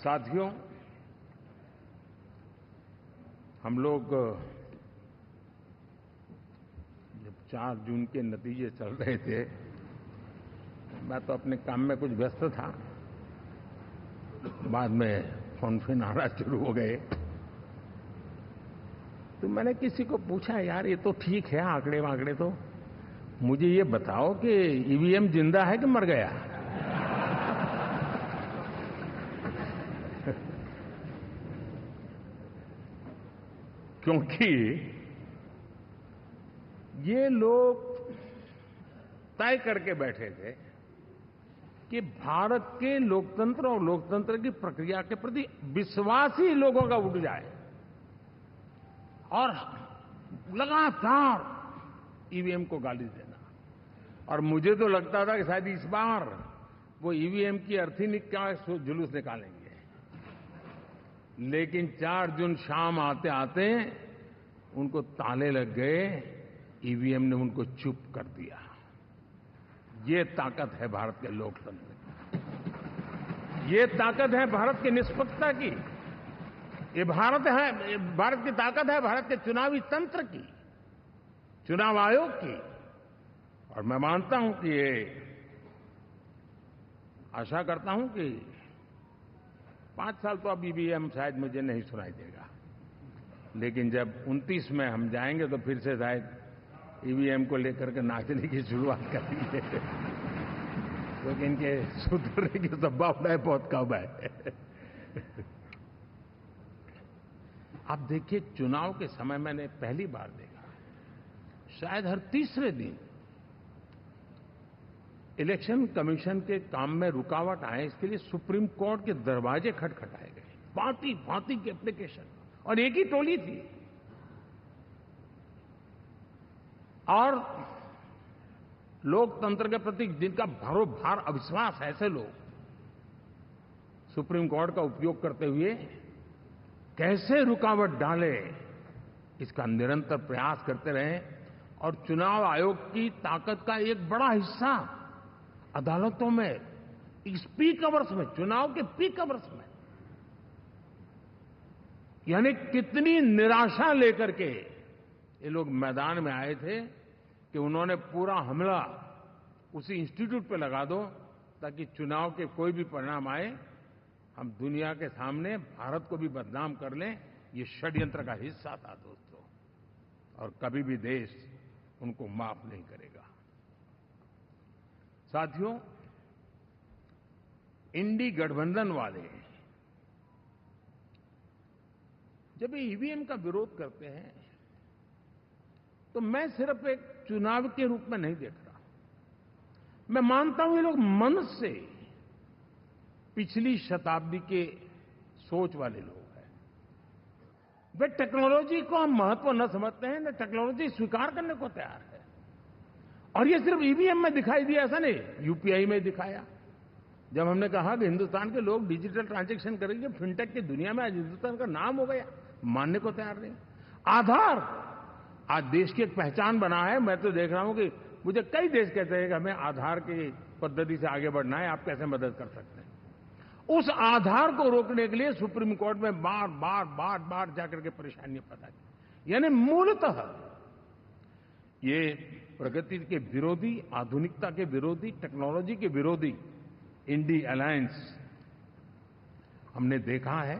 साथियों, हम लोग जब 4 जून के नतीजे चल रहे थे, मैं तो अपने काम में कुछ व्यस्त था। बाद में फोन आना शुरू हो गए, तो मैंने किसी को पूछा, यार ये तो ठीक है आंकड़े वांकड़े, तो मुझे ये बताओ कि ईवीएम जिंदा है कि मर गया? क्योंकि ये लोग तय करके बैठे थे कि भारत के लोकतंत्र और लोकतंत्र की प्रक्रिया के प्रति विश्वास ही लोगों का उठ जाए, और लगातार ईवीएम को गाली देना। और मुझे तो लगता था कि शायद इस बार वो ईवीएम की अर्थी का जुलूस निकालेंगे, लेकिन 4 जून शाम आते आते उनको ताले लग गए, ईवीएम ने उनको चुप कर दिया। ये ताकत है भारत के लोकतंत्र की, ये ताकत है भारत की निष्पक्षता की, ये भारत की ताकत है भारत के चुनावी तंत्र की, चुनाव आयोग की। और मैं मानता हूं कि ये आशा करता हूं कि 5 साल तो अब ईवीएम शायद मुझे नहीं सुनाई देगा, लेकिन जब 29 में हम जाएंगे तो फिर से शायद ईवीएम को लेकर के नाचने की शुरुआत करेंगे, क्योंकि इनके सुधरने की संभावनाएं बहुत कम है। आप देखिए, चुनाव के समय मैंने पहली बार देखा, शायद हर तीसरे दिन इलेक्शन कमीशन के काम में रुकावट आए, इसके लिए सुप्रीम कोर्ट के दरवाजे खटखटाए गए, भांति भांति की एप्लीकेशन, और एक ही टोली थी। और लोकतंत्र के प्रति जिनका भरोभार अविश्वास है, ऐसे लोग सुप्रीम कोर्ट का उपयोग करते हुए कैसे रुकावट डाले, इसका निरंतर प्रयास करते रहे। और चुनाव आयोग की ताकत का एक बड़ा हिस्सा अदालतों में, इस पीक अवर्स में, चुनाव के पीक अवर्स में, यानी कितनी निराशा लेकर के ये लोग मैदान में आए थे कि उन्होंने पूरा हमला उसी इंस्टीट्यूट पे लगा दो, ताकि चुनाव के कोई भी परिणाम आए, हम दुनिया के सामने भारत को भी बदनाम कर लें। ये षड्यंत्र का हिस्सा था दोस्तों, और कभी भी देश उनको माफ नहीं करेगा। साथियों, इंडी गठबंधन वाले जब ईवीएम का विरोध करते हैं, तो मैं सिर्फ एक चुनाव के रूप में नहीं देख रहा। मैं मानता हूं ये लोग मन से पिछली शताब्दी के सोच वाले लोग हैं। वे टेक्नोलॉजी को हम महत्व न समझते हैं, न टेक्नोलॉजी स्वीकार करने को तैयार है। और ये सिर्फ ईवीएम में दिखाई दिया ऐसा नहीं, यूपीआई में दिखाया। जब हमने कहा कि हिंदुस्तान के लोग डिजिटल ट्रांजैक्शन करेंगे, फिनटेक की दुनिया में आज हिंदुस्तान का नाम हो गया, मानने को तैयार नहीं। आधार आज देश की एक पहचान बना है। मैं तो देख रहा हूं कि मुझे कई देश कहते हैं कि हमें आधार की पद्धति से आगे बढ़ना है, आप कैसे मदद कर सकते हैं। उस आधार को रोकने के लिए सुप्रीम कोर्ट में बार बार जाकर के परेशानियां पैदा की। यानी मूलतः ये प्रगति के विरोधी, आधुनिकता के विरोधी, टेक्नोलॉजी के विरोधी इंडी अलायंस हमने देखा है